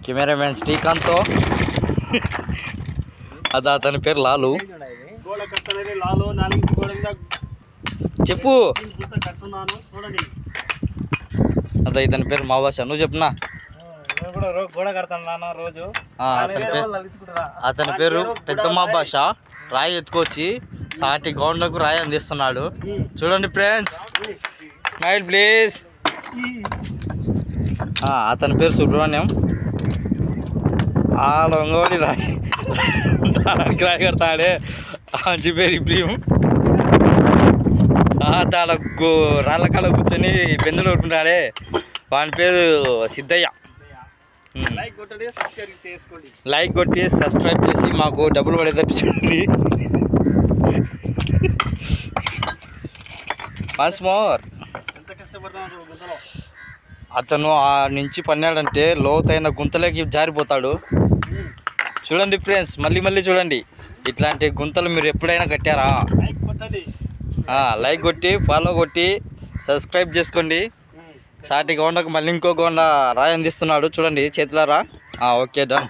Cameraman శ్రీకాంత్తో అది అతని పేరు లాలు. చెప్పు. అదే ఇతని పేరు మావాష. నువ్వు చెప్పునా. అతని పేరు పెద్దమ్మ భాష. రాయి ఎత్తుకొచ్చి సాటి గౌండ్లకు రాయి అందిస్తున్నాడు. చూడండి ఫ్రెండ్స్, స్మైల్ ప్లీజ్. అతని పేరు సుబ్రహ్మణ్యం. ఆ లొంగోని రాయి దానికి రాయి కడతాడే అంచి పేరు ఇబ్రహీం. దాడ రాళ్ళ కాడ కూర్చొని బెందులు కొట్టుకుంటాడే వాని పేరు సిద్ధయ్య. లైక్ కొట్టి సబ్స్క్రైబ్ చేసి మాకు డబ్బులు పడేటట్టు చూడండి. Once more. అతను ఆ నుంచి పన్నాడంటే లోతైన గుంతలోకి జారిపోతాడు. చూడండి ఫ్రెండ్స్, మళ్ళీ చూడండి. ఇట్లాంటి గుంతలు మీరు ఎప్పుడైనా కట్టారా? లైక్ కొట్టి ఫాలో కొట్టి సబ్స్క్రైబ్ చేసుకోండి. సాటి గౌండకు మళ్ళీ ఇంకో గౌండ రాయి అందిస్తున్నాడు. చూడండి చేతులారా. Okay done.